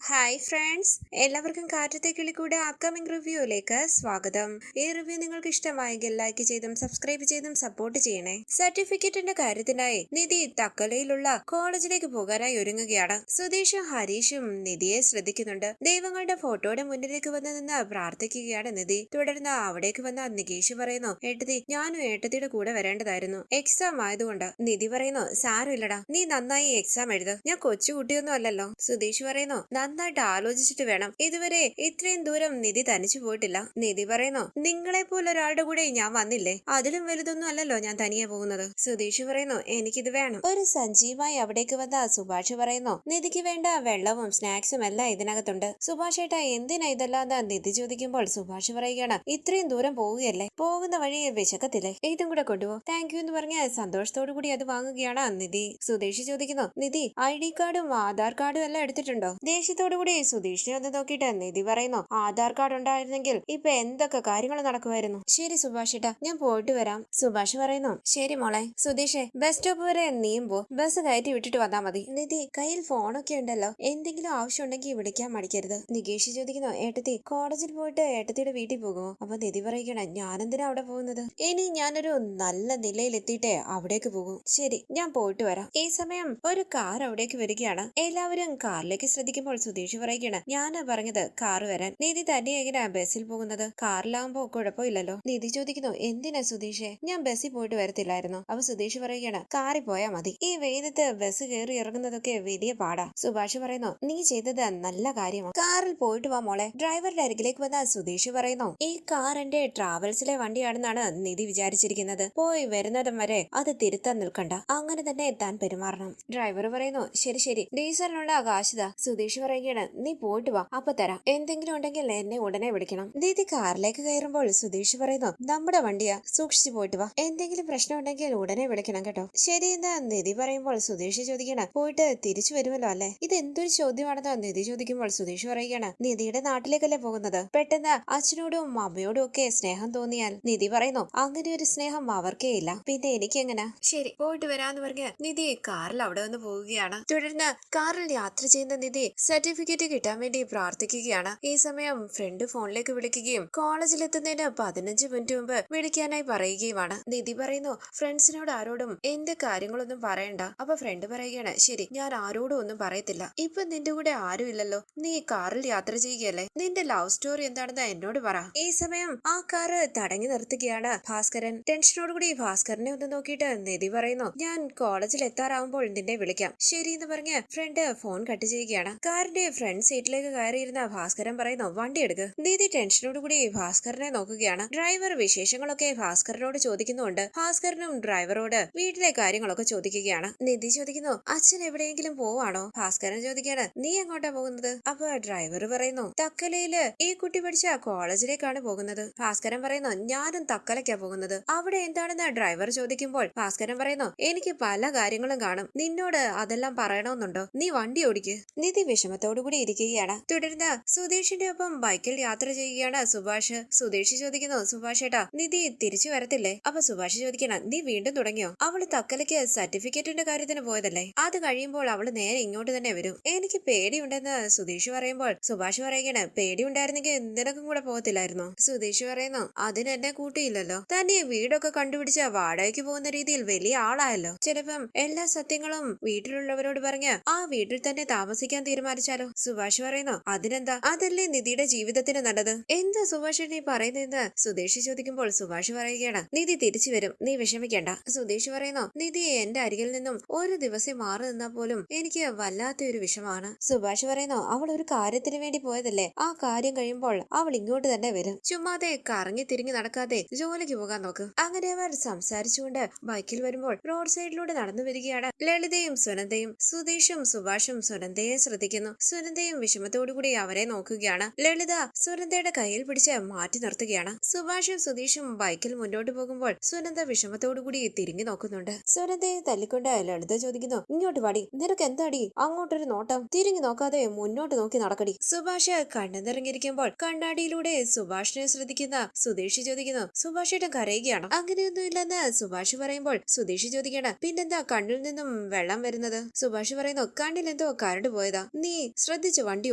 Hi friends, എല്ലാവർക്കും കാറ്റത്തെ കിളിക്കൂടെ upcoming റിവ്യൂയിലേക്ക് സ്വാഗതം. ഈ റിവ്യൂ നിങ്ങൾക്ക് ഇഷ്ടമായെങ്കിൽ ലൈക്ക് ചെയ്തും സബ്സ്ക്രൈബ് ചെയ്തും സപ്പോർട്ട് ചെയ്യണേ. സർട്ടിഫിക്കറ്റിന്റെ കാര്യത്തിനായി നിധി തക്കലയിലുള്ള കോളേജിലേക്ക് പോകാനായി ഒരുങ്ങുകയാണ്. സുധീഷും ഹരീഷും നിധിയെ ശ്രദ്ധിക്കുന്നുണ്ട്. ദൈവങ്ങളുടെ ഫോട്ടോയുടെ മുന്നിലേക്ക് വന്ന് നിന്ന് പ്രാർത്ഥിക്കുകയാണ് നിധി. തുടർന്ന് അവിടേക്ക് വന്ന നികേഷ് പറയുന്നു, ഏട്ടത്തി, ഞാനും ഏട്ടത്തിയുടെ കൂടെ വരേണ്ടതായിരുന്നു, എക്സാം ആയതുകൊണ്ട്. നിധി പറയുന്നു, സാരമില്ലടാ, നീ നന്നായി എക്സാം എഴുത്, ഞാൻ കൊച്ചുകുട്ടിയൊന്നും അല്ലല്ലോ. സുധീഷ് പറയുന്നു, നന്നായിട്ട് ആലോചിച്ചിട്ട് വേണം. ഇതുവരെ ഇത്രയും ദൂരം നിധി തനിച്ചു പോയിട്ടില്ല. നിധി പറയുന്നു, നിങ്ങളെ പോലെ ഒരാളുടെ കൂടെ ഞാൻ വന്നില്ലേ, അതിലും വലുതൊന്നും അല്ലല്ലോ ഞാൻ തനിയെ പോകുന്നത്. സുധീഷ് പറയുന്നു, എനിക്കിത് വേണം. ഒരു സഞ്ജീവായി അവിടേക്ക് വന്ന സുഭാഷ് പറയുന്നു, നിധിക്ക് വേണ്ട വെള്ളവും സ്നാക്സും എല്ലാം ഇതിനകത്തുണ്ട്. സുഭാഷ് ഏട്ടാ, എന്തിനാ ഇതെല്ലാം നിധി ചോദിക്കുമ്പോൾ സുഭാഷ് പറയുകയാണ്, ഇത്രയും ദൂരം പോവുകയല്ലേ, പോകുന്ന വഴി വിശക്കത്തില്ലേ, ഇതും കൂടെ കൊണ്ടുപോ. താങ്ക് യു എന്ന് പറഞ്ഞ് സന്തോഷത്തോടു കൂടി അത് വാങ്ങുകയാണ് നിധി. സുധീഷ് ചോദിക്കുന്നു, നിധി ID കാർഡും ആധാർ കാർഡും എല്ലാം എടുത്തിട്ടുണ്ടോ? ദേഷ്യത്തോടുകൂടി സുധീഷിനെ ഒന്ന് നോക്കിയിട്ട് നിധി പറയുന്നു, ആധാർ കാർഡ് ഉണ്ടായിരുന്നെങ്കിൽ ഇപ്പൊ എന്തൊക്കെ കാര്യങ്ങൾ നടക്കുമായിരുന്നു. ശരി സുഭാഷ് ഏട്ടാ, ഞാൻ പോയിട്ട് വരാം. സുഭാഷ് പറയുന്നു, ശരി മോളെ. സുധീഷേ, ബസ് സ്റ്റോപ്പ് വരെ നീയും പോ, ബസ് കയറ്റി വിട്ടിട്ട് വന്നാ മതി. നിധി, കയ്യിൽ ഫോണൊക്കെ ഉണ്ടല്ലോ, എന്തെങ്കിലും ആവശ്യം ഉണ്ടെങ്കിൽ വിളിക്കാൻ മടിക്കരുത്. നികേഷ് ചോദിക്കുന്നു, ഏട്ടത്തി, കോളേജിൽ പോയിട്ട് ഏട്ടത്തിയുടെ വീട്ടിൽ പോകുമോ? അപ്പൊ നിധി പറയുകയാണ്, ഞാനെന്തിനാ അവിടെ പോകുന്നത്, ഇനി ഞാനൊരു നല്ല നിലയിലെത്തിയിട്ടേ അവിടേക്ക് പോകും. ശരി, ഞാൻ പോയിട്ട് വരാം. ഈ സമയം ഒരു കാർ അവിടേക്ക് വരികയാണ്. എല്ലാവരും കാറിലേക്ക് ശ്രദ്ധിക്കുമ്പോൾ സുധീഷ് പറയുകയാണ്, ഞാനാ പറഞ്ഞത് കാറ് വരാൻ. നിധി തന്നെ എങ്ങനെയാ ബസ്സിൽ പോകുന്നത്, കാറിലാവുമ്പോ കുഴപ്പമില്ലല്ലോ. നിധി ചോദിക്കുന്നു, എന്തിനാ സുധീഷേ, ഞാൻ ബസ്സിൽ പോയിട്ട് വരത്തില്ലായിരുന്നു. അപ്പൊ സുധീഷ് പറയുകയാണ്, കാറിൽ പോയാ മതി, ഈ വെയിലത്ത് ബസ് കയറി ഇറങ്ങുന്നതൊക്കെ വലിയ പാടാ. സുഭാഷ് പറയുന്നു, നീ ചെയ്തത് നല്ല കാര്യമാണ്, കാറിൽ പോയിട്ട് വാ മോളെ. ഡ്രൈവറുടെ അരികിലേക്ക് വന്ന സുധീഷ് പറയുന്നു, ഈ കാർ എന്റെ ട്രാവൽസിലെ വണ്ടിയാണെന്നാണ് നിധി വിചാരിച്ചിരിക്കുന്നത്, പോയി വരുന്നതും വരെ അത് തിരുത്താൻ നിൽക്കണ്ട, അങ്ങനെ തന്നെ താൻ പെരുമാറണം. ഡ്രൈവർ പറയുന്നു, ശരി ശരി, ഡീസലിനുള്ള കാശിതാ. സുധീഷ് പറയുകയാണ്, നീ പോയിട്ട് വാ, അപ്പൊ തരാം, എന്തെങ്കിലും ഉണ്ടെങ്കിൽ എന്നെ ഉടനെ വിളിക്കണം. നിധി കാറിലേക്ക് കയറുമ്പോൾ സുധീഷ് പറയുന്നു, നമ്മുടെ വണ്ടിയാ, സൂക്ഷിച്ചു പോയിട്ട് വാ, എന്തെങ്കിലും പ്രശ്നം ഉണ്ടെങ്കിൽ ഉടനെ വിളിക്കണം കേട്ടോ. ശരി എന്ന് നിധി പറയുമ്പോൾ സുധീഷ് ചോദിക്കണം, പോയിട്ട് തിരിച്ചു വരുമല്ലോ അല്ലെ? ഇത് എന്തൊരു ചോദ്യമാണെന്ന് നിധി ചോദിക്കുമ്പോൾ സുധീഷ് പറയുകയാണ്, നിധിയുടെ നാട്ടിലേക്കല്ലേ പോകുന്നത്, പെട്ടെന്ന് അച്ഛനോടും അമ്മയോടും ഒക്കെ സ്നേഹം തോന്നിയാൽ? നിധി പറയുന്നു, അങ്ങനെ ഒരു സ്നേഹം അവർക്കേ ഇല്ല, പിന്നെ എനിക്ക് എങ്ങനെ. ശരി, പോയിട്ട് വരാന്ന് പറഞ്ഞ് നിധി കാറിൽ അവിടെ വന്ന് പോവുകയാണ്. തുടർന്ന് കാറിൽ യാത്ര ചെയ്യുന്ന നിധി സർട്ടിഫിക്കറ്റ് കിട്ടാൻ വേണ്ടി പ്രാർത്ഥിക്കുകയാണ്. ഈ സമയം ഫ്രണ്ട് ഫോണിലേക്ക് വിളിക്കുകയും കോളേജിലെത്തുന്നതിന് 15 മിനിറ്റ് മുമ്പ് വിളിക്കാനായി പറയുകയുമാണ്. നിധി പറയുന്നു, ഫ്രണ്ട്സിനോട് ആരോടും എന്റെ കാര്യങ്ങളൊന്നും പറയണ്ട. അപ്പൊ ഫ്രണ്ട് പറയുകയാണ്, ശരി, ഞാൻ ആരോടും ഒന്നും പറയത്തില്ല. ഇപ്പൊ നിന്റെ കൂടെ ആരും ഇല്ലല്ലോ, നീ കാറിൽ യാത്ര ചെയ്യുകയല്ലേ, നിന്റെ ലവ് സ്റ്റോറി എന്താണെന്ന് എന്നോട് പറ. ഈ സമയം ആ കാറ് തടഞ്ഞു നിർത്തുകയാണ് ഭാസ്കരൻ. ടെൻഷനോടുകൂടി ഭാസ്കരനെ ഒന്ന് നോക്കിയിട്ട് നിധി പറയുന്നു, ഞാൻ കോളേജിൽ എത്താറാവുമ്പോൾ നിന്നെ വിളിക്കാം. ശരി എന്ന് പറഞ്ഞ് ഫ്രണ്ട് ഫോൺ കട്ട് ചെയ്യുകയാണ്. കാറിന്റെ ഫ്രണ്ട് സീറ്റിലേക്ക് കയറിയിരുന്ന ഭാസ്കരൻ പറയുന്നു, വണ്ടി എടുക്ക്. നിധി ടെൻഷനോടുകൂടി ഭാസ്കരനെ നോക്കുകയാണ്. ഡ്രൈവർ വിശേഷങ്ങളൊക്കെ ഭാസ്കരനോട് ചോദിക്കുന്നുണ്ട്. ഭാസ്കരനും ഡ്രൈവറോട് വീട്ടിലെ കാര്യങ്ങളൊക്കെ ചോദിക്കുകയാണ്. നിധി ചോദിക്കുന്നു, അച്ഛൻ എവിടെയെങ്കിലും പോവാണോ? ഭാസ്കരൻ ചോദിക്കാണ്, നീ എങ്ങോട്ടാ പോകുന്നത്? അപ്പൊ ഡ്രൈവർ പറയുന്നു, തക്കലയില് ഈ കുട്ടി പഠിച്ച കോളേജിലേക്കാണ് പോകുന്നത്. ഭാസ്കരൻ പറയുന്നു, ഞാനും തക്കലയ്ക്കാ പോകുന്നത്, അവിടെ എന്താണെന്ന് ഡ്രൈവർ ചോദിക്കുമ്പോൾ ഭാസ്കരൻ പറയുന്നു, എനിക്ക് പല കാര്യങ്ങളും കാണും, നിന്നോട് അതെല്ലാം പറയണമെന്നുണ്ടോ, നീ വണ്ടി ഓടിക്ക്. നിധി വിഷമത്തോടുകൂടി ഇരിക്കുകയാണ്. തുടർന്ന് സുധീഷിന്റെ ഒപ്പം ബൈക്കിൽ യാത്ര ചെയ്യുകയാണ് സുഭാഷ്. സുധീഷ് ചോദിക്കുന്നു, സുഭാഷ് ഏട്ടാ, നിധി തിരിച്ചു വരത്തില്ലേ? അപ്പൊ സുഭാഷ് ചോദിക്കണം, നീ വീണ്ടും തുടങ്ങിയോ? അവള് തക്കലയ്ക്ക് സർട്ടിഫിക്കറ്റിന്റെ കാര്യത്തിന് പോയതല്ലേ, അത് കഴിയുമ്പോൾ അവള് നേരെ ഇങ്ങോട്ട് തന്നെ വരും, എനിക്ക് പേടിയുണ്ടെന്ന് സുധീഷ് പറയുമ്പോൾ സുഭാഷ് പറയുകയാണ്, പേടിയുണ്ടായിരുന്നെങ്കിൽ നിനക്കും കൂടെ പോകത്തില്ലായിരുന്നോ? സുധീഷ് പറയുന്നു, അതിന് എന്നെ കൂട്ടിയില്ലല്ലോ, തന്നെ വീടൊക്കെ കണ്ടുപിടിച്ച വാടകയ്ക്ക് പോകുന്ന രീതിയിൽ വലിയ ആളായല്ലോ, ചിലപ്പം എല്ലാ സത്യങ്ങളും വീട്ടിലുള്ളവരോട് പറഞ്ഞ് ആ വീട്ടിൽ തന്നെ താമസിക്കാൻ തീരുമാനിച്ചാലോ? സുഭാഷ് പറയുന്നു, അതിനെന്താ, അതല്ലേ നിധിയുടെ ജീവിതത്തിന് നല്ലത്. എന്താ സുഭാഷ് നീ പറയുന്നതെന്ന് സുധീഷ് ചോദിക്കുമ്പോൾ സുഭാഷ് പറയുകയാണ്, നിധി തിരിച്ചു വരും, നീ വിഷമിക്കേണ്ട. സുധീഷ് പറയുന്നു, നിധി എന്റെ അരികിൽ നിന്നും ഒരു ദിവസം മാറി നിന്നാൽ പോലും എനിക്ക് വല്ലാത്തൊരു വിഷമാണ്. സുഭാഷ് പറയുന്നു, അവൾ ഒരു കാര്യത്തിന് വേണ്ടി പോയതല്ലേ, ആ കാര്യം കഴിയുമ്പോൾ അവൾ ഇങ്ങോട്ട് തന്നെ വരും, ചുമ്മാതെ കറങ്ങി തിരിഞ്ഞു നടക്കാതെ ജോലിക്ക് പോകാൻ നോക്ക്. അങ്ങനെ അവർ സംസാരിച്ചുകൊണ്ട് ബൈക്കിൽ വരുമ്പോൾ റോഡ് സൈഡിലൂടെ നടന്നു വരികയാണ് ലളിതയും സുനന്ദയും. സുധീഷും സുഭാഷും സുനന്ദയെ ശ്രദ്ധിക്കുന്നു. സുനന്ദയും വിഷമത്തോടുകൂടി അവരെ നോക്കുകയാണ്. ലളിത സുനന്ദയുടെ കയ്യിൽ പിടിച്ച് മാറ്റി നിർത്തുകയാണ്. സുഭാഷും സുധീഷും ബൈക്കിൽ മുന്നോട്ട് പോകുമ്പോൾ സുനന്ദ വിഷമത്തോടുകൂടി തിരിഞ്ഞു നോക്കുന്നുണ്ട്. സുനന്ദയെ തല്ലിക്കൊണ്ട് ലളിത ചോദിക്കുന്നു, ഇങ്ങോട്ട് വാടി, നിനക്ക് എന്താടി അങ്ങോട്ടൊരു നോട്ടം, തിരിഞ്ഞു നോക്കാതെ മുന്നോട്ട് നോക്കി നടക്കടി. സുഭാഷ് കണ്ണു നിറങ്ങിയിരിക്കുമ്പോൾ കണ്ണാടിയിലൂടെ സുഭാഷിനെ ശ്രദ്ധിക്കുന്ന സുധീഷ് ചോദിക്കുന്നു, സുഭാഷേട്ടൻ കരയുകയാണ്? അങ്ങനെയൊന്നുമില്ലെന്ന് സുഭാഷ് പറയുമ്പോൾ സുധീഷ് ചോദിക്കണം, പിന്നെന്താ കണ്ണിൽ നിന്നും വെള്ളം വരുന്നത്? സുഭാഷ് പറയുന്നു, കണ്ണിൽ എന്തോ കരണ്ട് പോയതാ, നീ ശ്രദ്ധിച്ച് വണ്ടി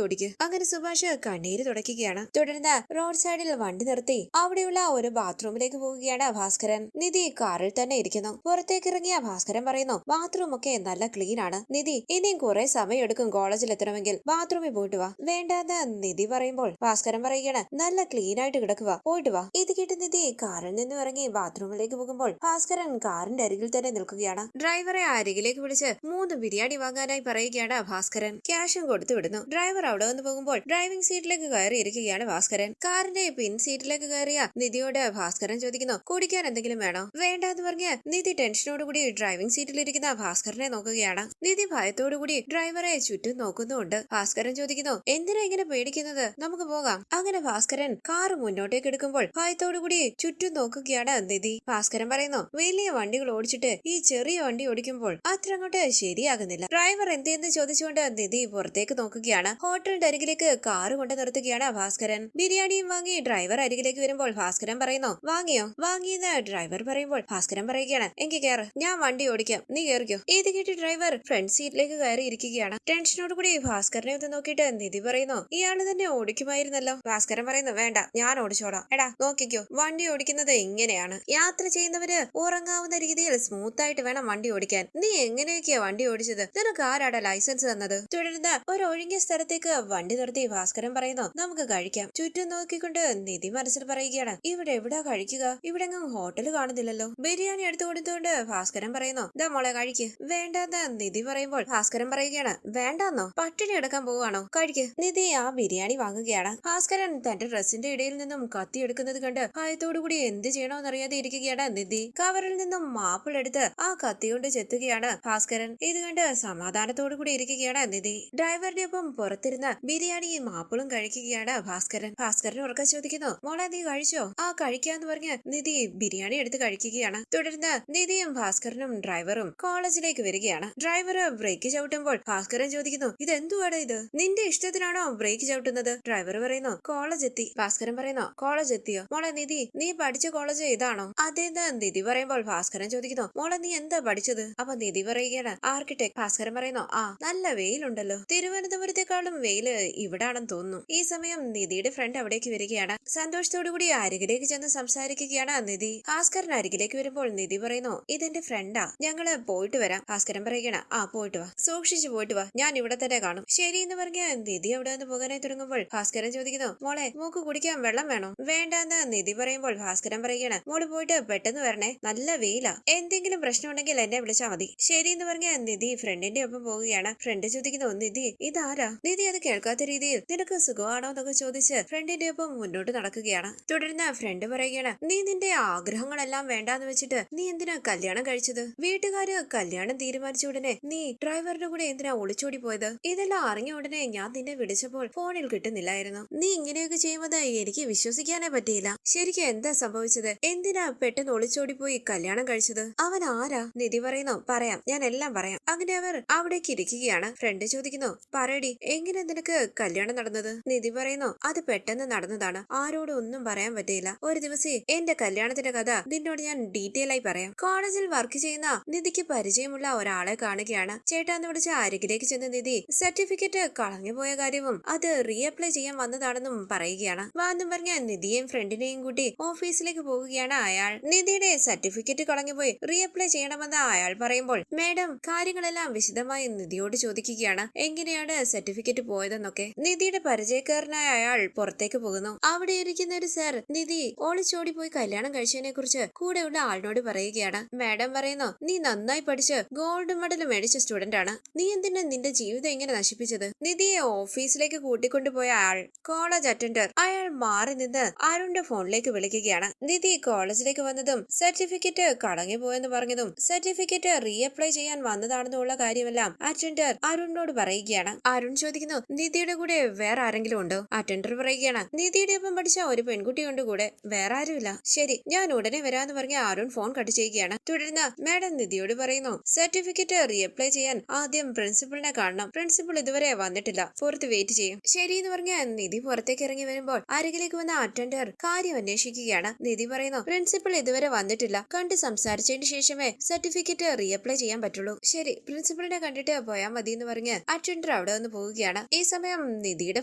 ഓടിക്ക്. അങ്ങനെ സുഭാഷ് കണ്ണീര് തുടയ്ക്കുകയാണ്. തുടർന്ന് റോഡ് സൈഡിൽ വണ്ടി നിർത്തി അവിടെയുള്ള ഒരു ബാത്റൂമിലേക്ക് പോവുകയാണ് ഭാസ്കരൻ. നിധി കാറിൽ തന്നെ ഇരിക്കുന്നു. പുറത്തേക്ക് ഇറങ്ങിയ ഭാസ്കരൻ പറയുന്നു, ബാത്റൂം ഒക്കെ നല്ല ക്ലീൻ ആണ്. നിധി, ഇനിയും കുറെ സമയം എടുക്കും കോളേജിൽ എത്തണമെങ്കിൽ, ബാത്റൂമിൽ പോയിട്ട് വാ. വേണ്ടാന്ന് നിധി പറയുമ്പോൾ ഭാസ്കരൻ പറയുകയാണ്, നല്ല ക്ലീൻ ആയിട്ട് കിടക്കുക, പോയിട്ട് വാ. ഇത് കേട്ട് നിധി കാറിൽ നിന്നും ഇറങ്ങി ബാത്റൂമിലേക്ക് പോകുമ്പോൾ ഭാസ്കരൻ കാറിന്റെ അരികിൽ തന്നെ നിൽക്കുകയാണ്. ഡ്രൈവറെ അരികിലേക്ക് വിളിച്ച് 3 ബിരിയാണി വാങ്ങാനായി പറയുകയാണ് ഭാസ്കരൻ. ക്യാഷും കൊടുത്തു വിടുന്നു. ഡ്രൈവർ അവിടെ വന്ന് പോകുമ്പോൾ ഡ്രൈവിംഗ് സീറ്റിലേക്ക് കയറി ഇരിക്കുകയാണ് ഭാസ്കരൻ. കാറിന്റെ പിൻ സീറ്റിലേക്ക് കയറിയ നിധിയോട് ഭാസ്കരൻ ചോദിക്കുന്നു, കുടിക്കാൻ എന്തെങ്കിലും വേണോ? വേണ്ടാന്ന് പറഞ്ഞ് നിധി ടെൻഷനോടുകൂടി ഡ്രൈവിംഗ് സീറ്റിലിരിക്കുന്ന ഭാസ്കരനെ നോക്കുകയാണ്. നിധി ഭയത്തോടുകൂടി ഡ്രൈവറെ ചുറ്റും നോക്കുന്നുണ്ട്. ഭാസ്കരൻ ചോദിക്കുന്നു, എന്തിനാ ഇങ്ങനെ പേടിക്കുന്നത്? നമുക്ക് പോകാം. അങ്ങനെ ഭാസ്കരൻ കാർ മുന്നോട്ടേക്ക് എടുക്കുമ്പോൾ ഭയത്തോടുകൂടി ചുറ്റും നോക്കുകയാണ് നിധി. ഭാസ്കരൻ പറയുന്നു, വലിയ വണ്ടികൾ ഓടിച്ചിട്ട് ഈ ചെറിയ വണ്ടി ഓടിക്കുമ്പോൾ അത്ര അങ്ങോട്ട് ശരിയാകുന്നില്ല. ഡ്രൈവർ എന്തെന്ന് ചോദിച്ചുകൊണ്ട് നിധി പുറത്തേക്ക് നോക്കുകയാണ്. ഹോട്ടലിന്റെ അരികിലേക്ക് കാറ് കൊണ്ട് നിർത്തുകയാണ് ഭാസ്കരൻ. ബിരിയാണിയും വാങ്ങി ഡ്രൈവർ അരികിലേക്ക് വരുമ്പോൾ ഭാസ്കരൻ പറയുന്നു, വാങ്ങിയോ? വാങ്ങിയെന്ന് ഡ്രൈവർ പറയുമ്പോൾ ഭാസ്കരൻ പറയുകയാണ്, എങ്കിൽ കേറ്, ഞാൻ വണ്ടി ഓടിക്കാം, നീ കേറിക്കോ. ഇത് കേട്ട് ഡ്രൈവർ ഫ്രണ്ട് സീറ്റിലേക്ക് കയറി ഇരിക്കുകയാണ്. ടെൻഷനോട് കൂടി ഭാസ്കരനെ ഒന്ന് നോക്കിയിട്ട് നിധി പറയുന്നു, ഇയാള് തന്നെ ഓടിക്കുമായിരുന്നല്ലോ. ഭാസ്കരൻ പറയുന്നു, വേണ്ട, ഞാൻ ഓടിച്ചോളാം. എടാ നോക്കിക്കോ, വണ്ടി ഓടിക്കുന്നത് ഇങ്ങനെയാണ്. യാത്ര ചെയ്യുന്നവര് ഉറങ്ങാവുന്ന രീതിയിൽ സ്മൂത്ത് ആയിട്ട് വേണം വണ്ടി ഓടിക്കാൻ. നീ എങ്ങനെയൊക്കെയാ വണ്ടി ഓടിച്ചത്? നിനക്ക് ആരാടാ ലൈസൻസ് തന്നത്? തുടർന്ന് ഒരു ഒഴിഞ്ഞ സ്ഥലത്തേക്ക് വണ്ടി നിർത്തി ഭാസ്കരൻ പറയുന്നു, നമുക്ക് കഴിക്കാം. ചുറ്റും നോക്കിക്കൊണ്ട് നിധി മനസ്സിൽ പറയുകയാണ്, ഇവിടെ എവിടാ കഴിക്കുക? ഇവിടെ ഹോട്ടൽ കാണുന്നില്ലല്ലോ. ബിരിയാണി എടുത്തു കൊടുത്തുകൊണ്ട് ഭാസ്കരൻ പറയുന്നു, ദാ മോളെ കഴിക്ക്. വേണ്ടാന്ന് നിധി പറയുമ്പോൾ ഭാസ്കരൻ പറയുകയാണ്, വേണ്ടാന്നോ? പട്ടിണി എടുക്കാൻ പോവാണോ? കഴിക്ക്. നിധി ആ ബിരിയാണി വാങ്ങുകയാണ്. ഭാസ്കരൻ തന്റെ ഡ്രസ്സിന്റെ ഇടയിൽ നിന്നും കത്തി എടുക്കുന്നത് കണ്ട് ഭയത്തോടുകൂടി എന്ത് ചെയ്യണമെന്നറിയാതെ ഇരിക്കുകയാണ് നിധി. കവറിൽ നിന്നും മാപ്പിൾ എടുത്ത് ആ കത്തി കൊണ്ട് ചെത്തുകയാണ് ഭാസ്കരൻ. ഇത് കണ്ട് സമാധാനത്തോടു കൂടി ഇരിക്കുകയാണ് നിധി. ഡ്രൈവറിന്റെ ഒപ്പം പുറത്തിരുന്ന് ബിരിയാണിയും മാപ്പിളും കഴിക്കുകയാണ് ഭാസ്കരൻ. ഭാസ്കരൻ ഉറക്കം ചോദിക്കുന്നു, മോളെ നീ കഴിച്ചോ? ആ കഴിക്കാന്ന് പറഞ്ഞ് നിധി ബിരിയാണി എടുത്ത് കഴിക്കുകയാണ്. തുടർന്ന് നിധിയും ഭാസ്കരനും ഡ്രൈവറും കോളേജിലേക്ക് വരികയാണ്. ഡ്രൈവർ ബ്രേക്ക് ചവിട്ടുമ്പോൾ ഭാസ്കരൻ ചോദിക്കുന്നു, ഇതെന്തുവാണ് ഇത്? നിന്റെ ഇഷ്ടത്തിനാണോ ബ്രേക്ക് ചവിട്ടുന്നത്? ഡ്രൈവർ പറയുന്നു, കോളേജ് എത്തി. ഭാസ്കരൻ പറയുന്നു, കോളേജ് എത്തിയോ? മോളെ നിധി, നീ പഠിച്ച കോളേജ് ഇതാണോ? അതേന്ന് നിധി പറയുമ്പോൾ ഭാസ്കരൻ ചോദിക്കുന്നു, മോളെ നീ എന്താ പഠിച്ചത്? അപ്പൊ നിധി പറയുകയാണ്, ആർക്കിടെക്ട്. ഭാസ്കരൻ പറയുന്നു, ആ നല്ല വെയിലുണ്ടല്ലോ. തിരുവനന്തപുരത്തെക്കാളും വെയില് ഇവിടാണെന്ന് തോന്നുന്നു. ഈ സമയം നിധിയുടെ ഫ്രണ്ട് അവിടേക്ക് വരികയാണ്. സന്തോഷത്തോടുകൂടി അരികിലേക്ക് ചെന്ന് സംസാരിക്കുകയാണ് നിധി. ഭാസ്കരൻ അരികിലേക്ക് വരുമ്പോൾ നിധി പറയുന്നു, ഇതെന്റെ ഫ്രണ്ടാ, ഞങ്ങള് പോയിട്ട് വരാം. ഭാസ്കരൻ പറയുകയാണ്, ആ പോയിട്ട് വാ, സൂക്ഷിച്ചു പോയിട്ട് വാ, ഞാൻ ഇവിടെ തന്നെ കാണും. ശരി എന്ന് പറഞ്ഞ് നിധി അവിടെ നിന്ന് പോകാനായി തുടങ്ങുമ്പോൾ ഭാസ്കരൻ ചോദിക്കുന്നു, മോളെ മൂക്ക് കുടിക്കാൻ വെള്ളം വേണോ? വേണ്ടാന്ന് നിധി പറയുമ്പോൾ ഭാസ്കരൻ പറയുകയാണ്, മോള് പോയിട്ട് പെട്ടെന്ന് വരണേ, നല്ല വെയിലാ. എന്തെങ്കിലും പ്രശ്നം ഉണ്ടെങ്കിൽ എന്നെ വിളിച്ചാൽ മതി. ശരി എന്ന് പറഞ്ഞ നിധി ഫ്രണ്ടിന്റെ ഒപ്പം പോവുകയാണ്. ഫ്രണ്ട് ചോദിക്കുന്നു, നിധി ഇതാരാ? നിധി അത് കേൾക്കാത്ത രീതിയിൽ നിനക്ക് സുഖമാണോ എന്നൊക്കെ ചോദിച്ച് ഫ്രണ്ടിന്റെ ഒപ്പം മുന്നോട്ട് നടക്കുകയാണ്. തുടർന്ന് ഫ്രണ്ട് പറയുകയാണ്, നീ നിന്റെ ആഗ്രഹങ്ങളെല്ലാം വേണ്ടാന്ന് വെച്ചിട്ട് നീ എന്തിനാ കല്യാണം കഴിച്ചത്? വീട്ടുകാര് കല്യാണം തീരുമാനിച്ച ഉടനെ നീ ഡ്രൈവറുടെ കൂടെ എന്തിനാ ഒളിച്ചോടി പോയത്? ഇതെല്ലാം അറിഞ്ഞ ഉടനെ ഞാൻ നിന്നെ വിളിച്ചപ്പോൾ ഫോണിൽ കിട്ടുന്നില്ലായിരുന്നു. നീ ഇങ്ങനെയൊക്കെ ചെയ്യുന്നത് എനിക്ക് വിശ്വസിക്കാനേ പറ്റിയില്ല. ശരിക്കും എന്താ സംഭവിച്ചത്? എന്തിനാ പെട്ടെന്ന് ഒളിച്ചോടി പോയി കല്യാണം കഴിച്ചത്? അവൻ ആരാ? നിധി പറയുന്നു, പറയാം, ഞാൻ എല്ലാം പറയാം. അങ്ങനെ അവർ അവിടേക്ക് ഇരിക്കുകയാണ്. ഫ്രണ്ട് ചോദിക്കുന്നു, പറയടി, എങ്ങനെ നിനക്ക് കല്യാണം നടന്നത്? നിധി പറയുന്നു, അത് പെട്ടെന്ന് നടന്നതാണ്, ആരോടും ഒന്നും പറയാൻ പറ്റിയില്ല. ഒരു ദിവസം എന്റെ കല്യാണത്തിന്റെ കഥ നിന്നോട് ഞാൻ ഡീറ്റെയിൽ ആയി പറയാം. കോളേജിൽ വർക്ക് ചെയ്യുന്ന നിധിക്ക് പരിചയമുള്ള ഒരാളെ കാണുകയാണ്. ചേട്ടാന്ന് വിളിച്ച അരികിലേക്ക് ചെന്ന് നിധി സർട്ടിഫിക്കറ്റ് കളഞ്ഞുപോയ കാര്യവും അത് റീഅപ്ലൈ ചെയ്യാൻ വന്നതാണെന്നും പറയുകയാണ്. വാന്നും പറഞ്ഞ നിധിയെയും ഫ്രണ്ടിനെയും കൂട്ടി ഓഫീസിലേക്ക് പോവുകയാണ് അയാൾ. നിധിയുടെ സർട്ടിഫിക്കറ്റ് കളഞ്ഞുപോയി റീഅപ്ലൈ ചെയ്യണമെന്ന് അയാൾ പറയുമ്പോൾ മേഡം കാര്യങ്ങളെല്ലാം വിശദമായി നിധിയോട് ചോദിക്കുകയാണ്, എങ്ങനെയാണ് സർട്ടിഫിക്കറ്റ് പോയതെന്നൊക്കെ. നിധിയുടെ പരിചയക്കാരനായ അയാൾ പുറത്തേക്ക് പോകുന്നു. അവിടെ ഇരിക്കുന്ന ഒരു സർ നിധി ഒളിച്ചോടി പോയി കല്യാണം കഴിച്ചതിനെ കുറിച്ച് കൂടെയുള്ള ആളിനോട് പറയുകയാണ്. മാഡം പറയുന്നു, നീ നന്നായി പഠിച്ച് ഗോൾഡ് മെഡൽ മേടിച്ച സ്റ്റുഡന്റ് ആണ്, നീ എന്തിനാ നിന്റെ ജീവിതം ഇങ്ങനെ നശിപ്പിച്ചത്? നിധിയെ ഓഫീസിലേക്ക് കൂട്ടിക്കൊണ്ടുപോയ ആൾ കോളേജ് അറ്റൻഡർ. അയാൾ മാറി നിന്ന് അരുണിന്റെ ഫോണിലേക്ക് വിളിക്കുകയാണ്. നിധി കോളേജിലേക്ക് വന്നതും സർട്ടിഫിക്കറ്റ് കളഞ്ഞു പോയെന്ന് പറഞ്ഞതും സർട്ടിഫിക്കറ്റ് റീഅപ്ലൈ ചെയ്യാൻ വന്നതാണെന്നുള്ള കാര്യമെല്ലാം അറ്റൻഡർ അരുണിനോട് പറയുകയാണ്. അരുൺ ചോദിക്കുന്നു, നിധിയുടെ കൂടെ വേറെ ആരെങ്കിലും ഉണ്ടോ? അറ്റൻഡർ പറയുകയാണ്, നിധിയുടെ ഒപ്പം പഠിച്ച ഒരു പെൺകുട്ടിയുണ്ട് കൂടെ, വേറെ ആരുമില്ല. ശരി, ഞാൻ ഉടനെ വരാന്ന് പറഞ്ഞ അരുൺ ഫോൺ കട്ട് ചെയ്യുകയാണ്. തുടർന്ന് മാഡം നിധിയോട് പറയുന്നു, സർട്ടിഫിക്കറ്റ് റീഅപ്ലൈ ചെയ്യാൻ ആദ്യം പ്രിൻസിപ്പളിനെ കാണണം. പ്രിൻസിപ്പൾ ഇതുവരെ വന്നിട്ടില്ല, പുറത്ത് വെയിറ്റ് ചെയ്യും. ശരി എന്ന് പറഞ്ഞ നിധി പുറത്തേക്ക് ഇറങ്ങി വരുമ്പോൾ അരികിലേക്ക് വന്ന അറ്റൻഡർ കാര്യം അന്വേഷിക്കുകയാണ്. നിധി പറയുന്നു, പ്രിൻസിപ്പൾ ഇതുവരെ വന്നിട്ടില്ല, കണ്ട് സംസാരിച്ചതിന് ശേഷമേ സർട്ടിഫിക്കറ്റ് റീഅപ്ലൈ ചെയ്യാൻ പറ്റുള്ളൂ. ശരി, പ്രിൻസിപ്പളിനെ കണ്ടിട്ട് പോയാൽ മതി എന്ന് പറഞ്ഞ് അറ്റൻഡർ അവിടെ അവിടെ നിന്ന് പോവുകയാണ്. ഈ സമയം നിധിയുടെ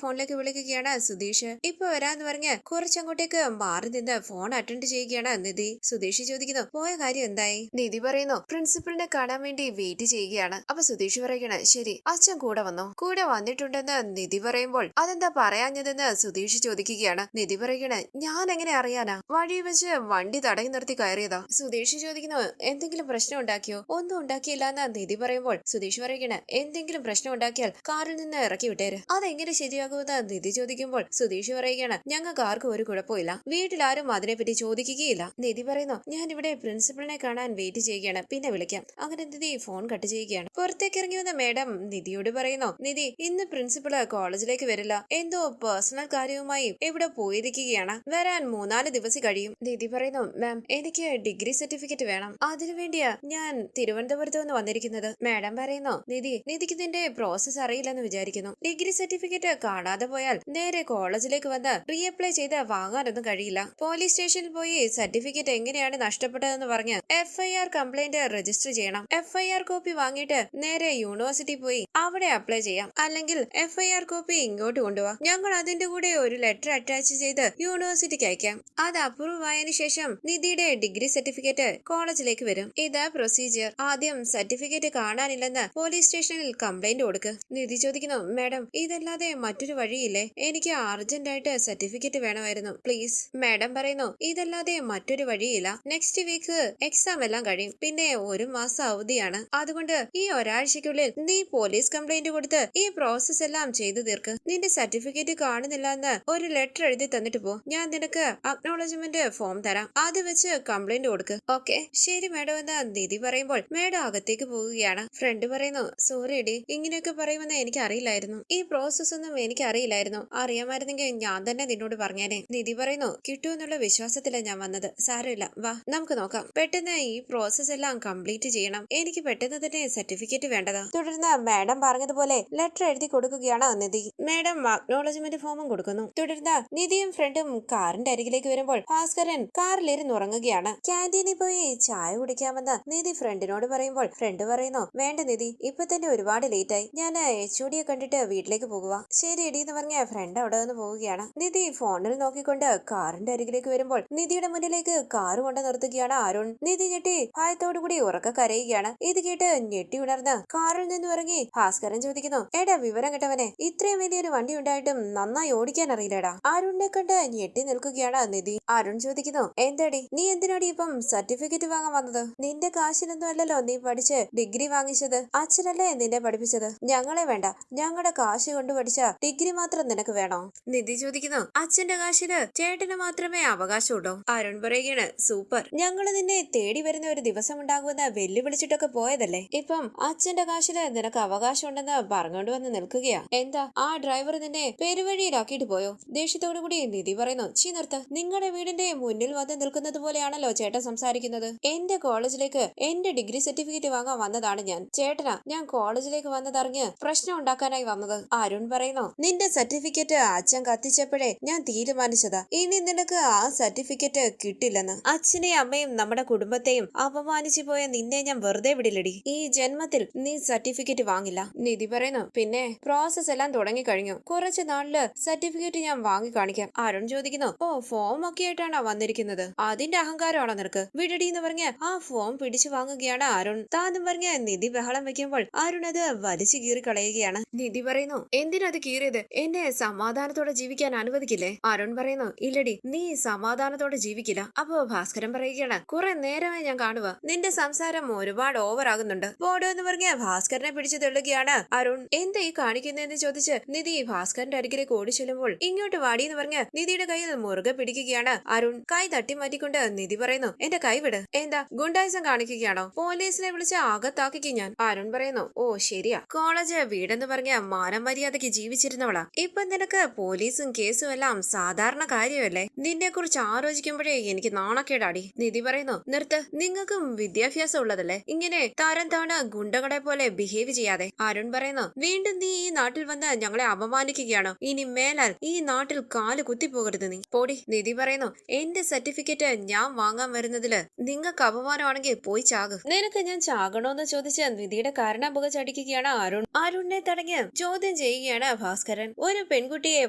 ഫോണിലേക്ക് വിളിക്കുകയാണ് സുധീഷ്. ഇപ്പൊ വരാന്ന് പറഞ്ഞ് കുറച്ചങ്ങോട്ടേക്ക് മാറി നിന്ന് ഫോൺ അറ്റൻഡ് ചെയ്യുകയാണ് നിധി. സുധീഷ് ചോദിക്കുന്നു, പോയ കാര്യം എന്തായി? നിധി പറയുന്നു, പ്രിൻസിപ്പളിനെ കാണാൻ വേണ്ടി വെയിറ്റ് ചെയ്യുകയാണ്. അപ്പൊ സുധീഷ് പറയുകയാണ്, ശരി, അച്ഛൻ കൂടെ വന്നോ? കൂടെ വന്നിട്ടുണ്ടെന്ന് നിധി പറയുമ്പോൾ അതെന്താ പറയാഞ്ഞതെന്ന് സുധീഷ് ചോദിക്കുകയാണ്. നിധി പറയുകയാണ്, ഞാൻ എങ്ങനെ അറിയാനാ? വഴി വെച്ച് വണ്ടി തടയി നിർത്തി കയറിയതാ. സുധീഷ് ചോദിക്കുന്നു, എന്തെങ്കിലും പ്രശ്നം ഉണ്ടാക്കിയോ? ഒന്നും ഉണ്ടാക്കിയില്ല എന്ന് നിധി പറയുമ്പോൾ സുധീഷ് പറയുകയാണ്, എന്തെങ്കിലും പ്രശ്നം ഉണ്ടാക്കിയാൽ കാറിൽ നിന്ന് ഇറക്കി വിട്ടേര്. അതെങ്ങനെ ശരിയാകുമെന്ന് നിധി ചോദിക്കുമ്പോൾ സുധീഷ് പറയുകയാണ്, ഞങ്ങൾക്ക് ആർക്കും ഒരു കുഴപ്പമില്ല, വീട്ടിലാരും അതിനെപ്പറ്റി ചോദിക്കുകയില്ല. നിധി പറയുന്നു, ഞാൻ ഇവിടെ പ്രിൻസിപ്പളിനെ കാണാൻ വെയിറ്റ് ചെയ്യുകയാണ്, പിന്നെ വിളിക്കാം. അങ്ങനെ നിധി ഫോൺ കട്ട് ചെയ്യുകയാണ്. പുറത്തേക്ക് ഇറങ്ങി വന്ന മേഡം നിധിയോട് പറയുന്നു, നിധി, ഇന്ന് പ്രിൻസിപ്പള് കോളേജിലേക്ക് വരില്ല, എന്തോ പേഴ്സണൽ കാര്യവുമായി ഇവിടെ പോയിരിക്കുകയാണ്, വരാൻ 3-4 ദിവസം കഴിയും. നിധി പറയുന്നു, മാം, എനിക്ക് ഡിഗ്രി സർട്ടിഫിക്കറ്റ് വേണം, അതിനുവേണ്ടിയാ ഞാൻ തിരുവനന്തപുരത്ത് നിന്ന് വന്നിരിക്കുന്നത്. മാഡം പറയുന്നു, നിധിക്ക് ഇതിന്റെ പ്രോസസ് അറിയില്ലെന്ന് വിചാരിക്കുന്നു. ഡിഗ്രി സർട്ടിഫിക്കറ്റ് കാണാതെ പോയാൽ നേരെ കോളേജിലേക്ക് വന്ന് റീഅപ്ലൈ ചെയ്ത് വാങ്ങാനൊന്നും കഴിയില്ല. പോലീസ് സ്റ്റേഷനിൽ പോയി സർട്ടിഫിക്കറ്റ് എങ്ങനെയാണ് നഷ്ടപ്പെട്ടതെന്ന് പറഞ്ഞ് FIR കംപ്ലൈന്റ് രജിസ്റ്റർ ചെയ്യണം. FIR കോപ്പി വാങ്ങിയിട്ട് നേരെ യൂണിവേഴ്സിറ്റി പോയി അവിടെ അപ്ലൈ ചെയ്യാം. അല്ലെങ്കിൽ FIR കോപ്പി ഇങ്ങോട്ട് കൊണ്ടുപോവാ, ഞങ്ങൾ അതിന്റെ കൂടെ ഒരു ലെറ്റർ അറ്റാച്ച് ചെയ്ത് യൂണിവേഴ്സിറ്റിക്ക് അയക്കാം. അത് അപ്രൂവ് ആയതിനു ശേഷം നിധിയുടെ ഡിഗ്രി സർട്ടിഫിക്കറ്റ് കോളേജിലേക്ക് വരും. ഇതാ പ്രൊസീജിയർ. ആദ്യം സർട്ടിഫിക്കറ്റ് കാണാനില്ലെന്ന് പോലീസ് സ്റ്റേഷനിൽ കംപ്ലൈന്റ് കൊടുക്ക്. നിധി ചോദിക്കുന്നു, മാഡം, ഇതല്ലാതെ മറ്റൊരു വഴിയില്ലേ? എനിക്ക് അർജന്റ് ആയിട്ട് സർട്ടിഫിക്കറ്റ് വേണമായിരുന്നു, പ്ലീസ്. മാഡം പറയുന്നു, ഇതല്ലാതെ മറ്റൊരു വഴിയില്ല. നെക്സ്റ്റ് വീക്ക് എക്സാം എല്ലാം കഴിയും, പിന്നെ 1 മാസം അവധിയാണ്. അതുകൊണ്ട് ഈ ഒരാഴ്ചക്കുള്ളിൽ നീ പോലീസ് കംപ്ലൈന്റ് കൊടുത്ത് ഈ പ്രോസസ് എല്ലാം ചെയ്തു തീർക്ക്. നിന്റെ സർട്ടിഫിക്കറ്റ് കാണുന്നില്ല എന്ന് ഒരു ലെറ്റർ എഴുതി തന്നിട്ട് പോ. ഞാൻ നിനക്ക് അക്നോളജ്മെന്റ് ഫോം തരാം, അത് വെച്ച് കംപ്ലൈന്റ് കൊടുക്ക്. ഓക്കെ, ശരി മാഡം എന്ന് നിധി പറയുമ്പോൾ മേഡം അകത്തേക്ക് പോവുകയാണ്. ഫ്രണ്ട് പറയുന്നു, സോറി എടി, ഇങ്ങനെയൊക്കെ പറയുമെന്ന് എനിക്ക് അറിയില്ലായിരുന്നു. ഈ പ്രോസസ് ഒന്നും എനിക്ക് അറിയില്ലായിരുന്നു. അറിയാമായിരുന്നെങ്കിൽ ഞാൻ തന്നെ നിന്നോട് പറഞ്ഞേനെ. നിധി പറയുന്നു, കിട്ടുമെന്നുള്ള വിശ്വാസത്തിലാണ് ഞാൻ വന്നത്. സാരമില്ല, വാ നമുക്ക് നോക്കാം. പെട്ടെന്ന് ഈ പ്രോസസ് എല്ലാം കംപ്ലീറ്റ് ചെയ്യണം. എനിക്ക് പെട്ടെന്ന് തന്നെ സർട്ടിഫിക്കറ്റ് വേണ്ടതാ. തുടർന്ന് മാഡം പറഞ്ഞതുപോലെ ലെറ്റർ എഴുതി കൊടുക്കുകയാണ് നിധി. മാഡം അക്നോളജ്മെന്റ് ഫോമും കൊടുക്കുന്നു. തുടർന്ന് നിധിയും ഫ്രണ്ടും കാറിന്റെ അരികിലേക്ക് വരുമ്പോൾ ഭാസ്കരൻ കാറിലിരുന്ന് ഉറങ്ങുകയാണ്. ക്യാന്റീനിൽ പോയി ചായ കുടിക്കാമെന്ന് നിധി ഫ്രണ്ടിനോട് പറയുമ്പോൾ ഫ്രണ്ട് പറയുന്നു, വേണ്ട നിധി, ഇപ്പൊ തന്നെ ഒരുപാട് ലേറ്റ് ആയി, ഞാൻ HOD കണ്ടിട്ട് വീട്ടിലേക്ക് പോകുക. ശരി എടി എന്ന് പറഞ്ഞ ഫ്രണ്ട് അവിടെ നിന്ന് പോവുകയാണ്. നിധി ഫോണിൽ നോക്കിക്കൊണ്ട് കാറിന്റെ അരികിലേക്ക് വരുമ്പോൾ നിധിയുടെ മുന്നിലേക്ക് കാറ് കൊണ്ട് നിർത്തുകയാണ് അരുൺ. നിധി ഞെട്ടി ഭയത്തോടു കൂടി ഉറക്ക കരയുകയാണ്. ഇത് കേട്ട് ഞെട്ടി ഉണർന്ന് കാറിൽ നിന്ന് ഇറങ്ങി ഭാസ്കരൻ ചോദിക്കുന്നു, എടാ വിവരം കേട്ടവനെ, ഇത്രയും വലിയൊരു വണ്ടി ഉണ്ടായിട്ടും നന്നായി ഓടിക്കാൻ അറിയില്ലടാ. അരുണിനെ കണ്ട് ഞെട്ടി നിൽക്കുകയാണ് നിധി. അരുൺ ചോദിക്കുന്നു, എന്താടി, നീ എന്തിനാടി ഇപ്പം സർട്ടിഫിക്കറ്റ് വാങ്ങാൻ വന്നത്? നിന്റെ കാശിനൊന്നും അല്ലല്ലോ നീ പഠിച്ച് ഡിഗ്രി വാങ്ങിച്ചത്, അച്ഛനല്ലേ നിന്നെ പഠിപ്പിച്ചത്. ഞങ്ങളെ വേണ്ട, ഞങ്ങളുടെ കാശ് കൊണ്ട് പഠിച്ച ഡിഗ്രി മാത്രം നിനക്ക് വേണോ? നിധി ചോദിക്കുന്നു, അച്ഛന്റെ കാശിന് ചേട്ടന് മാത്രമേ അവകാശമുള്ളൂ. അരുൺ പറയുകയാണ്, സൂപ്പർ, ഞങ്ങള് നിന്നെ തേടി വരുന്ന ഒരു ദിവസം ഉണ്ടാകുമെന്ന് വെല്ലുവിളിച്ചിട്ടൊക്കെ പോയതല്ലേ, ഇപ്പം അച്ഛന്റെ കാശിന് നിനക്ക് അവകാശം ഉണ്ടെന്ന് പറഞ്ഞുകൊണ്ട് വന്ന് നിൽക്കുകയാ. എന്താ ആ ഡ്രൈവർ നിന്നെ പെരുവഴിയിലാക്കിയിട്ട് പോയോ? ദേഷ്യത്തോടു കൂടി നിധി പറയുന്നു, ചീ നിർത്ത്, നിങ്ങളുടെ വീടിന്റെ മുന്നിൽ വന്ന് നിൽക്കുന്നത് പോലെയാണല്ലോ ചേട്ടൻ സംസാരിക്കുന്നത്. എന്റെ കോളേജിലേക്ക് എന്റെ ഡിഗ്രി സർട്ടിഫിക്കറ്റ് വാങ്ങാൻ വന്നതാണ് ഞാൻ. ചേട്ടനാ ഞാൻ കോളേജിലേക്ക് വന്നതറിഞ്ഞ് പ്രശ്നം ഉണ്ടാക്കാനായി വന്നത്. അരുൺ പറയുന്നു, നിന്റെ സർട്ടിഫിക്കറ്റ് അച്ഛൻ കത്തിച്ചപ്പോഴേ ഞാൻ തീരുമാനിച്ചതാ, ഇനി നിനക്ക് ആ സർട്ടിഫിക്കറ്റ് കിട്ടില്ലെന്ന്. അച്ഛനെയും അമ്മയും നമ്മുടെ കുടുംബത്തെയും അപമാനിച്ചു പോയ നിന്നെ ഞാൻ വെറുതെ വിടില്ലടി. ഈ ജന്മത്തിൽ നീ സർട്ടിഫിക്കറ്റ് വാങ്ങില്ല. നിധി പറയുന്നു, പിന്നെ പ്രോസസ് എല്ലാം തുടങ്ങി കഴിഞ്ഞു, കുറച്ച് നാളില് സർട്ടിഫിക്കറ്റ് ഞാൻ വാങ്ങി കാണിക്കാം. അരുൺ ചോദിക്കുന്നു, ഓ ഫോം ഒക്കെ ആയിട്ടാണോ വന്നിരിക്കുന്നത്? അതിന്റെ അഹങ്കാരമാണോ നിനക്ക്? വിടടി എന്ന് പറഞ്ഞ് ആ ഫോം പിടിച്ചു വാങ്ങുകയാണ് അരുൺ. താന്നും പറഞ്ഞ് നിധി ബഹളം വെക്കുമ്പോൾ അരുൺ അത് വലിച്ചു കീറി കളയുകയാണ്. നിധി പറയുന്നു, എന്തിനത് കീറിയത്? എന്നെ സമാധാനത്തോടെ ജീവിക്കാൻ അനുവദിക്കില്ലേ? അരുൺ പറയുന്നു, ഇല്ലടി, നീ സമാധാനത്തോടെ ജീവിക്കില്ല. അപ്പോ ഭാസ്കരൻ പറയുകയാണ്, കുറെ നേരമായി ഞാൻ കാണുക, നിന്റെ സംസാരം ഒരുപാട് ഓവർ ആകുന്നുണ്ട്, പോടോ എന്ന് പറഞ്ഞ് ഭാസ്കരനെ പിടിച്ചു തെള്ളുകയാണ് അരുൺ. എന്താ ഈ കാണിക്കുന്നതെന്ന് ചോദിച്ച് നിധി ഭാസ്കരന്റെ അരികിലേക്ക് ഓടി ചെല്ലുമ്പോൾ ഇങ്ങോട്ട് വാടി എന്ന് പറഞ്ഞ് നിധിയുടെ കയ്യിൽ മുറുകെ പിടിക്കുകയാണ് അരുൺ. കൈ തട്ടി മാറ്റിക്കൊണ്ട് നിധി പറയുന്നു, എന്റെ കൈ വിട്. എന്താ ഗുണ്ടായിസം കാണിക്കുകയാണോ? പോലീസിനെ വിളിച്ച് അകത്താക്കിക്ക് ഞാൻ. അരുൺ പറയുന്നു, ഓ ശരിയാ, കോളേജ് വീടെന്ന് പറഞ്ഞ മാനം മര്യാദയ്ക്ക് ജീവിച്ചിരുന്നവളാ, ഇപ്പൊ നിനക്ക് പോലീസും കേസും എല്ലാം സാധാരണ കാര്യമല്ലേ? നിന്നെ കുറിച്ച് ആലോചിക്കുമ്പോഴേ എനിക്ക് നാണക്കേടാടി. നിധി പറയുന്നു, നിർത്ത്, നിങ്ങൾക്കും വിദ്യാഭ്യാസം ഉള്ളതല്ലേ, ഇങ്ങനെ തരം താണ ഗുണ്ടകളെ പോലെ ബിഹേവ് ചെയ്യാതെ. അരുൺ പറയുന്നു, വീണ്ടും നീ ഈ നാട്ടിൽ വന്ന് ഞങ്ങളെ അപമാനിക്കുകയാണോ? ഇനി മേലാൽ ഈ നാട്ടിൽ കാല് കുത്തിപ്പോകരുത് നീ, പോടി. നിധി പറയുന്നു, എന്റെ സർട്ടിഫിക്കറ്റ് ഞാൻ വാങ്ങാൻ വരുന്നതില് നിങ്ങൾക്ക് അപമാനമാണെങ്കിൽ പോയി ചാക്. നിനക്ക് ഞാൻ ചാകണോന്ന് ചോദിച്ച് നിധിയുടെ കാരണ പുക ചടിക്കുകയാണ് അരുൺ. അരുണിനെ ഭാസ്കരനെ തടഞ്ഞ് ചോദ്യം ചെയ്യുകയാണ് ഭാസ്കരൻ. ഒരു പെൺകുട്ടിയെ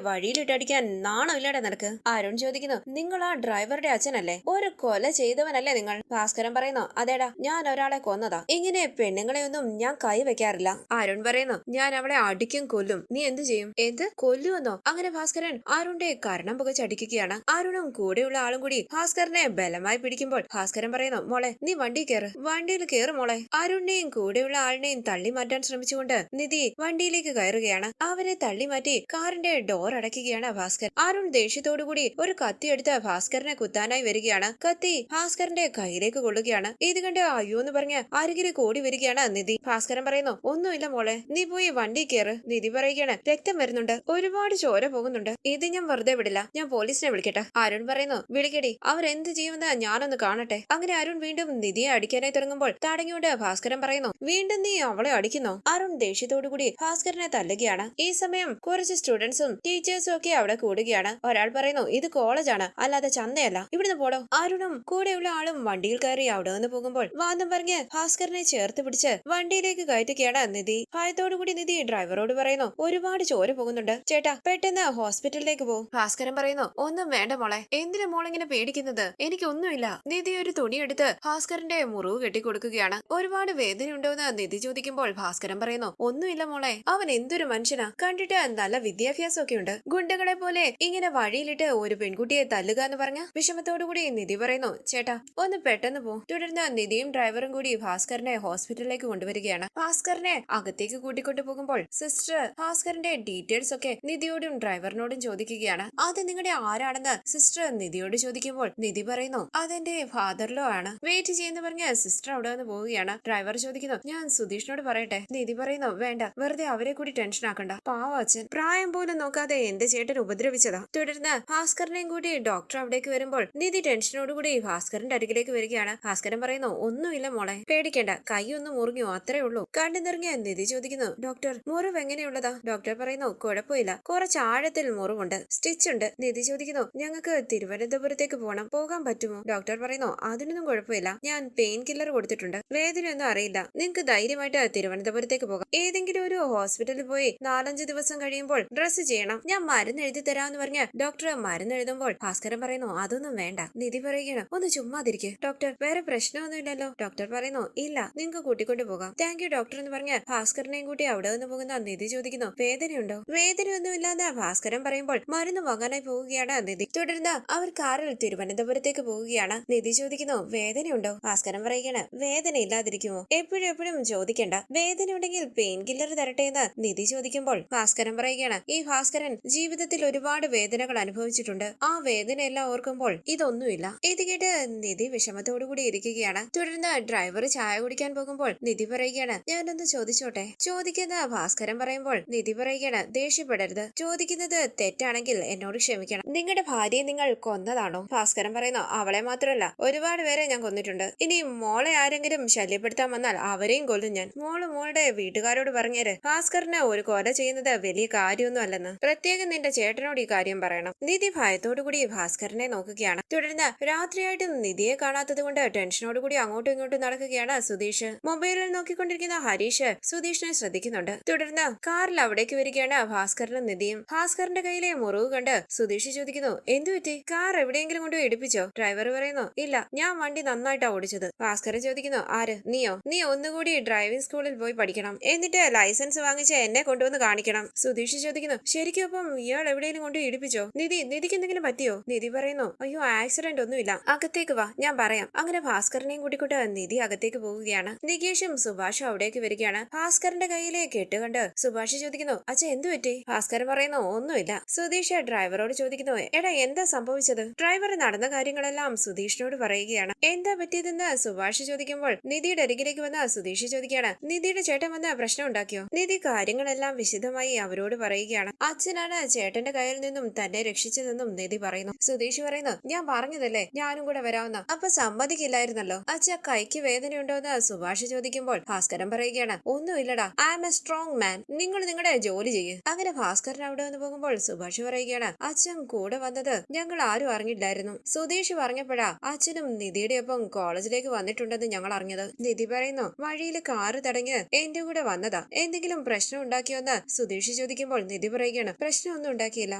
വഴിയിലിട്ടടിക്കാൻ നാണമില്ലടെ നിനക്ക്? അരുൺ ചോദിക്കുന്നു. നിങ്ങൾ ആ ഡ്രൈവറുടെ അച്ഛനല്ലേ? ഒരു കൊല ചെയ്തവനല്ലേ നിങ്ങൾ? ഭാസ്കരൻ പറയുന്നു. അതേടാ, ഞാൻ ഒരാളെ കൊന്നതാ. ഇങ്ങനെ പെണ്ണുങ്ങളെയൊന്നും ഞാൻ കൈ വെക്കാറില്ല. അരുൺ പറയുന്നു. ഞാൻ അവളെ അടിക്കും കൊല്ലും. നീ എന്ത് ചെയ്യും? എന്ത് കൊല്ലുവെന്നോ? അങ്ങനെ ഭാസ്കരൻ അരുണിന്റെ കരണം പുകച്ചടിക്കുകയാണ്. അരുണും കൂടെയുള്ള ആളും കൂടി ഭാസ്കരനെ ബലമായി പിടിക്കുമ്പോൾ ഭാസ്കരൻ പറയുന്നു. മോളെ, നീ വണ്ടി കയറ്. വണ്ടിയിൽ കയറ് മോളെ. അരുണിനെയും കൂടെയുള്ള ആളിനെയും തള്ളി മാറ്റാൻ ശ്രമിച്ചുകൊണ്ട് നിധി വണ്ടിയിലേക്ക് കയറുകയാണ്. അവരെ തള്ളി മാറ്റി കാറിന്റെ ഡോർ അടയ്ക്കുകയാണ് ഭാസ്കർ. അരുൺ ദേഷ്യത്തോടുകൂടി ഒരു കത്തി എടുത്ത് ഭാസ്കരനെ കുത്താനായി വരികയാണ്. കത്തി ഭാസ്കരന്റെ കയ്യിലേക്ക് കൊള്ളുകയാണ്. ഇത് കണ്ട് അയ്യോ എന്ന് പറഞ്ഞ് അരികിലേക്ക് ഓടി വരികയാണ് നിധി. ഭാസ്കരൻ പറയുന്നു. ഒന്നുമില്ല മോളെ, നീ പോയി വണ്ടി കയറ്. നിധി പറയുകയാണ്. രക്തം വരുന്നുണ്ട്, ഒരുപാട് ചോര പോകുന്നുണ്ട്. ഇത് ഞാൻ വെറുതെ വിടില്ല, ഞാൻ പോലീസിനെ വിളിക്കട്ടെ. അരുൺ പറയുന്നു. വിളിക്കടി, അവരെന്ത് ചെയ്യുമെന്ന് ഞാനൊന്ന് കാണട്ടെ. അങ്ങനെ അരുൺ വീണ്ടും നിധിയെ അടിക്കാനായി തുടങ്ങുമ്പോൾ തടഞ്ഞുകൊണ്ട് ഭാസ്കരൻ പറയുന്നു. വീണ്ടും നീ അവളെ അടിക്കുന്നോ? അരുൺ ദേഷ്യത്തോടുകൂടി ഭാസ്കരനെ തല്ലുകയാണ്. ഈ സമയം കുറച്ച് സ്റ്റുഡൻസും ടീച്ചേഴ്സും ഒക്കെ അവിടെ കൂടുകയാണ്. ഒരാൾ പറയുന്നു. ഇത് കോളേജാണ്, അല്ലാതെ ചന്തയല്ല, ഇവിടുന്ന് പോടോ. അരുണും കൂടെയുള്ള ആളും വണ്ടിയിൽ കയറി അവിടെ നിന്ന് പോകുമ്പോൾ വാദം പറഞ്ഞ് ഭാസ്കരനെ ചേർത്ത് പിടിച്ച് വണ്ടിയിലേക്ക് കയറ്റുകയാണ് നിധി. ഭയത്തോടുകൂടി നിധി ഡ്രൈവറോട് പറയുന്നു. ഒരുപാട് ചോര പോകുന്നുണ്ട് ചേട്ടാ, പെട്ടെന്ന് ഹോസ്പിറ്റലിലേക്ക് പോ. ഭാസ്കരൻ പറയുന്നു. ഒന്നും വേണ്ട മോളെ, എന്തിനാ മോളിങ്ങനെ പേടിക്കുന്നത്? എനിക്കൊന്നുമില്ല. നിധി ഒരു തുണിയെടുത്ത് ഭാസ്കരന്റെ മുറിവ് കെട്ടിക്കൊടുക്കുകയാണ്. ഒരുപാട് വേദനയുണ്ടോന്ന് നിധി ചോദിക്കുമ്പോൾ ഭാസ്കരൻ പറയുന്നു. ഒന്നുമില്ല മോളെ, അവൻ എന്തൊരു മനുഷ്യനാ, കണ്ടിട്ട് നല്ല വിദ്യാഭ്യാസം ഒക്കെ ഉണ്ട്. ഗുണ്ടകളെ പോലെ ഇങ്ങനെ വഴിയിലിട്ട് ഒരു പെൺകുട്ടിയെ തല്ലുക എന്ന് പറഞ്ഞ വിഷമത്തോടുകൂടി നിധി പറയുന്നു. ചേട്ടാ, ഒന്ന് പെട്ടെന്ന് പോ. തുടർന്ന് നിധിയും ഡ്രൈവറും കൂടി ഭാസ്കരനെ ഹോസ്പിറ്റലിലേക്ക് കൊണ്ടുവരികയാണ്. ഭാസ്കരനെ അകത്തേക്ക് കൂട്ടിക്കൊണ്ടു പോകുമ്പോൾ സിസ്റ്റർ ഭാസ്കരന്റെ ഡീറ്റെയിൽസ് ഒക്കെ നിധിയോടും ഡ്രൈവറിനോടും ചോദിക്കുകയാണ്. അത് നിങ്ങളുടെ ആരാണെന്ന് സിസ്റ്റർ നിധിയോട് ചോദിക്കുമ്പോൾ നിധി പറയുന്നു. അതെന്റെ ഫാദറിലോ ആണ്. വെയിറ്റ് ചെയ്യുന്ന പറഞ്ഞ് സിസ്റ്റർ അവിടെ നിന്ന് പോവുകയാണ്. ഡ്രൈവർ ചോദിക്കുന്നു. ഞാൻ സുധീഷിനോട് പറയട്ടെ? നിധി പറയുന്നു. വേണ്ട, വെറുതെ അവരെ കൂടി ടെൻഷൻ ആക്കണ്ട. പാവ അച്ഛൻ പ്രായം പോലും നോക്കാതെ എന്റെ ചേട്ടൻ ഉപദ്രവിച്ചതാ. തുടർന്ന് ഭാസ്കരനെയും കൂടി ഡോക്ടർ അവിടേക്ക് വരുമ്പോൾ നിധി ടെൻഷനോടുകൂടി ഭാസ്കരന്റെ അരികിലേക്ക് വരികയാണ്. ഭാസ്കരൻ പറയുന്നു. ഒന്നുമില്ല മോളെ, പേടിക്കേണ്ട, കൈ ഒന്ന് മുറിഞ്ഞു, അത്രേ ഉള്ളൂ. കണ്ടു നിറങ്ങിയ നിധി ചോദിക്കുന്നു. ഡോക്ടർ, മുറിവ് എങ്ങനെയുള്ളതാ? ഡോക്ടർ പറയുന്നു. കുഴപ്പമില്ല, കുറച്ച് ആഴത്തിൽ മുറിവുണ്ട്, സ്റ്റിച്ച് ഉണ്ട്. നിധി ചോദിക്കുന്നു. ഞങ്ങൾക്ക് തിരുവനന്തപുരത്തേക്ക് പോകണം, പോകാൻ പറ്റുമോ? ഡോക്ടർ പറയുന്നു. അതിനൊന്നും കുഴപ്പമില്ല, ഞാൻ പെയിൻ കില്ലർ കൊടുത്തിട്ടുണ്ട്, വേദനയൊന്നും അറിയില്ല. നിങ്ങൾക്ക് ധൈര്യമായിട്ട് തിരുവനന്തപുരത്തേക്ക് പോകാം. ഏതെങ്കിലും ഒരു ഹോസ്പിറ്റലിൽ പോയി 4-5 ദിവസം കഴിയുമ്പോൾ ഡ്രസ്സ് ചെയ്യണം. ഞാൻ മരുന്ന് എഴുതി തരാമെന്ന് പറഞ്ഞ് ഡോക്ടർ മരുന്ന് എഴുതുമ്പോൾ ഭാസ്കരൻ പറയുന്നു. അതൊന്നും വേണ്ട. നിധി പറയുകയാണ്. ഒന്ന് ചുമ്മാതിരിക്കെ ഡോക്ടർ, വേറെ പ്രശ്നമൊന്നുമില്ലല്ലോ? ഡോക്ടർ പറയുന്നു. ഇല്ല, നിങ്ങൾക്ക് കൂട്ടിക്കൊണ്ട് പോകാം. താങ്ക് യു ഡോക്ടർ എന്ന് പറഞ്ഞ് ഭാസ്കരനെയും കൂട്ടി അവിടെ നിന്ന് പോകുന്ന നിധി ചോദിക്കുന്നു. വേദനയുണ്ടോ? വേദനയൊന്നുമില്ലാന്ന് ഭാസ്കരൻ പറയുമ്പോൾ മരുന്ന് വാങ്ങാനായി പോവുകയാണ് നിധി. തുടർന്ന് അവർ കാറിൽ തിരുവനന്തപുരത്തേക്ക് പോവുകയാണ്. നിധി ചോദിക്കുന്നു. വേദനയുണ്ടോ? ഭാസ്കരൻ പറയുകയാണ്. വേദന ഇല്ലാതിരിക്കുമോ? എപ്പോഴും ചോദിക്കണ്ട. വേദന ഉണ്ടെങ്കിൽ പെയിൻ കില്ലർ തരട്ടെ എന്ന് നിധി ചോദിക്കുമ്പോൾ ഭാസ്കരൻ പറയുകയാണ്. ഈ ഭാസ്കരൻ ജീവിതത്തിൽ ഒരുപാട് വേദനകൾ അനുഭവിച്ചിട്ടുണ്ട്. ആ വേദനയെല്ലാം ഓർക്കുമ്പോൾ ഇതൊന്നുമില്ല. ഇത് കേട്ട് നിധി വിഷമത്തോടുകൂടി ഇരിക്കുകയാണ്. തുടർന്ന് ഡ്രൈവർ ചായ കുടിക്കാൻ പോകുമ്പോൾ നിധി പറയുകയാണ്. ഞാനൊന്ന് ചോദിച്ചോട്ടെ? ചോദിക്കുന്ന ഭാസ്കരൻ പറയുമ്പോൾ നിധി പറയുകയാണ്. ദേഷ്യപ്പെടരുത്, ചോദിക്കുന്നത് തെറ്റാണെങ്കിൽ എന്നോട് ക്ഷമിക്കണം. നിങ്ങളുടെ ഭാര്യയെ നിങ്ങൾ കൊന്നതാണോ? ഭാസ്കരൻ പറയുന്നു. അവളെ മാത്രമല്ല, ഒരുപാട് പേരെ ഞാൻ കൊന്നിട്ടുണ്ട്. ഇനി മോളെ ആരെങ്കിലും ശല്യപ്പെടുത്താൻ വന്നാൽ അവരെയും കൊല്ലും ഞാൻ. മോളുടെ വീട്ടുകാരോട് പറഞ്ഞേര്, ഭാസ്കരന് ഒരു കൊല ചെയ്യുന്നത് വലിയ കാര്യമൊന്നും അല്ലെന്ന്. പ്രത്യേകം നിന്റെ ചേട്ടനോട് ഈ കാര്യം പറയണം. നിധി ഭയത്തോടുകൂടി ഭാസ്കരനെ നോക്കുകയാണ്. തുടർന്ന് രാത്രിയായിട്ടും നിധിയെ കാണാത്തത് കൊണ്ട് ടെൻഷനോടുകൂടി അങ്ങോട്ടും ഇങ്ങോട്ടും നടക്കുകയാണ് സുധീഷ്. മൊബൈലിൽ നോക്കിക്കൊണ്ടിരിക്കുന്ന ഹരീഷ് സുധീഷിനെ ശ്രദ്ധിക്കുന്നുണ്ട്. തുടർന്ന് കാറിൽ അവിടേക്ക് വരികയാണ് ഭാസ്കരനും നിധിയും. ഭാസ്കരന്റെ കയ്യിലെ മുറിവ് കണ്ട് സുധീഷ് ചോദിക്കുന്നു. എന്തുപറ്റി? കാർ എവിടെയെങ്കിലും കൊണ്ട് ഇടിപ്പിച്ചോ? ഡ്രൈവർ പറയുന്നു. ഇല്ല, ഞാൻ വണ്ടി നന്നായിട്ടാ ഓടിച്ചത്. ഭാസ്കരൻ ചോദിക്കുന്നു. ആര്? നീയോ? നീ ഒന്നുകൂടി ഡ്രൈവിംഗ് സ്കൂളിൽ പോയി പഠിക്കണം, എന്നിട്ട് ലൈസൻസ് വാങ്ങിച്ച് എന്നെ കൊണ്ടുവന്ന് കാണിക്കണം. സുധീഷ് ചോദിക്കുന്നു. ശരിക്കും അപ്പം ഇയാൾ എവിടെയെങ്കിലും കൊണ്ട് ഇടിപ്പിച്ചോ? നിധിക്ക് എന്തെങ്കിലും പറ്റിയോ? നിധി പറയുന്നു. അയ്യോ, ആക്സിഡന്റ് ഒന്നുമില്ല, അകത്തേക്ക് വാ, ഞാൻ പറയാം. അങ്ങനെ ഭാസ്കരനെയും കൂട്ടിക്കൊണ്ട് നിധി അകത്തേക്ക് പോവുകയാണ്. നികേഷും സുഭാഷും അവിടേക്ക് വരികയാണ്. ഭാസ്കരന്റെ കയ്യിലെ കെട്ടുകണ്ട് സുഭാഷ് ചോദിക്കുന്നു. അച്ഛ, എന്തു പറ്റി? ഭാസ്കരൻ പറയുന്നു. ഒന്നുമില്ല. സുധീഷ് ഡ്രൈവറോട് ചോദിക്കുന്നു. എടാ, എന്താ സംഭവിച്ചത്? ഡ്രൈവർ നടന്ന കാര്യങ്ങളെല്ലാം സുധീഷിനോട് പറയുകയാണ്. എന്താ പറ്റിയതെന്ന് സുഭാഷ് ചോദിക്കുമ്പോൾ നിധിയുടെ അരികിലേക്ക് വന്ന സുധീഷ് ചോദിക്കുകയാണ്. നിധിയുടെ ചേട്ടൻ വന്ന പ്രശ്നം ഉണ്ടാക്കിയോ? നിധി കാര്യങ്ങളെല്ലാം വിശദമായി അവരോട് പറയുകയാണ്. അച്ഛനാണ് ചേട്ടന്റെ കയ്യിൽ നിന്നും തന്നെ രക്ഷിച്ചതെന്നും നിധി പറയുന്നു. സുധീഷ് പറയുന്നു. ഞാൻ പറഞ്ഞതല്ലേ ഞാനും കൂടെ വരാമെന്ന്. അപ്പൊ സമ്മതിക്കില്ലായിരുന്നല്ലോ. അച്ഛ, കൈക്ക് വേദനയുണ്ടോന്ന് സുഭാഷ് ചോദിക്കുമ്പോൾ ഭാസ്കരൻ പറയുകയാണ്. ഒന്നുമില്ലടാ, I am a strong man. നിങ്ങൾ നിങ്ങളുടെ ജോലി ചെയ്യ്. അങ്ങനെ ഭാസ്കരൻ അവിടെ നിന്ന് പോകുമ്പോൾ സുഭാഷ് പറയുകയാണ്. അച്ഛൻ കൂടെ വന്നത് ഞങ്ങൾ ആരും അറിഞ്ഞില്ലായിരുന്നു. സുധീഷ് പറഞ്ഞപ്പോഴാ അച്ഛനും നിധിയുടെ ഒപ്പം കോളേജിലേക്ക് വന്നിട്ടുണ്ടെന്ന് ഞങ്ങൾ അറിഞ്ഞത്. നിധി പറയുന്നു. വഴിയിൽ കാറ് തടഞ്ഞ് എന്റെ കൂടെ വന്നതാ. എന്ത് എന്തെങ്കിലും പ്രശ്നം ഉണ്ടാക്കിയോന്ന് സുധീഷ് ചോദിക്കുമ്പോൾ നിധി പറയുകയാണ്, പ്രശ്നമൊന്നും ഉണ്ടാക്കിയില്ല,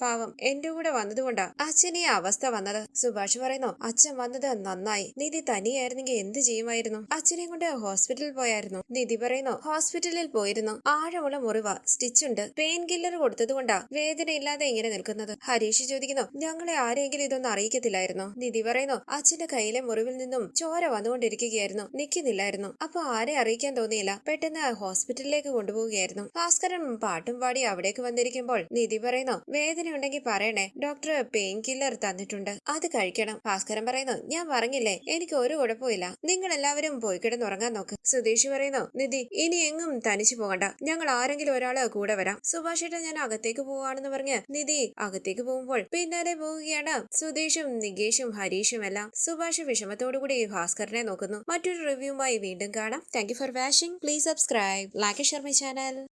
പാവം എന്റെ കൂടെ വന്നതുകൊണ്ടാ അച്ഛൻ ഈ അവസ്ഥ വന്നത്. സുഭാഷ് പറയുന്നു, അച്ഛൻ വന്നത് നന്നായി. നിധി തനിയായിരുന്നെങ്കിൽ എന്ത് ചെയ്യുമായിരുന്നു? അച്ഛനെ കൊണ്ട് ഹോസ്പിറ്റലിൽ പോയായിരുന്നു. നിധി പറയുന്നു, ഹോസ്പിറ്റലിൽ പോയിരുന്നു. ആഴമുള്ള മുറിവ, സ്റ്റിച്ച് ഉണ്ട്. പെയിൻ കില്ലർ കൊടുത്തതുകൊണ്ടാ വേദനയില്ലാതെ ഇങ്ങനെ നിൽക്കുന്നത്. ഹരീഷ് ചോദിക്കുന്നു, ഞങ്ങളെ ആരെങ്കിലും ഇതൊന്നും അറിയിക്കത്തില്ലായിരുന്നു? നിധി പറയുന്നു, അച്ഛന്റെ കയ്യിലെ മുറിവിൽ നിന്നും ചോര വന്നുകൊണ്ടിരിക്കുകയായിരുന്നു, നിൽക്കുന്നില്ലായിരുന്നു. അപ്പൊ ആരെ അറിയിക്കാൻ തോന്നിയില്ല, പെട്ടെന്ന് ഹോസ്പിറ്റലിലേക്ക് കൊണ്ടുപോവുകയായിരുന്നു. ഭാസ്കരൻ പാട്ടും പാടി അവിടേക്ക് വന്നിരിക്കുമ്പോൾ നിധി പറയുന്നു, വേദന ഉണ്ടെങ്കിൽ പറയണേ, ഡോക്ടർ പെയിൻ കില്ലർ തന്നിട്ടുണ്ട്, അത് കഴിക്കണം. ഭാസ്കരൻ പറയുന്നു, ഞാൻ പറഞ്ഞില്ലേ എനിക്ക് ഒരു കുഴപ്പമില്ല, നിങ്ങൾ എല്ലാവരും പോയി കിടന്നുറങ്ങാൻ നോക്ക്. സുധീഷ് പറയുന്നു, നിധി ഇനി എങ്ങും തനിച്ചു പോകണ്ട, ഞങ്ങൾ ആരെങ്കിലും ഒരാള് കൂടെ വരാം. സുഭാഷേട്ട ഞാൻ അകത്തേക്ക് പോവാണെന്ന് പറഞ്ഞ് നിധി അകത്തേക്ക് പോകുമ്പോൾ പിന്നാലെ പോവുകയാണ് സുധീഷും നികേഷും ഹരീഷും എല്ലാം. സുഭാഷ് വിഷമത്തോടുകൂടി ഭാസ്കരനെ നോക്കുന്നു. മറ്റൊരു റിവ്യൂമായി വീണ്ടും കാണാം. Thank you for watching. Please subscribe, like, share my channel.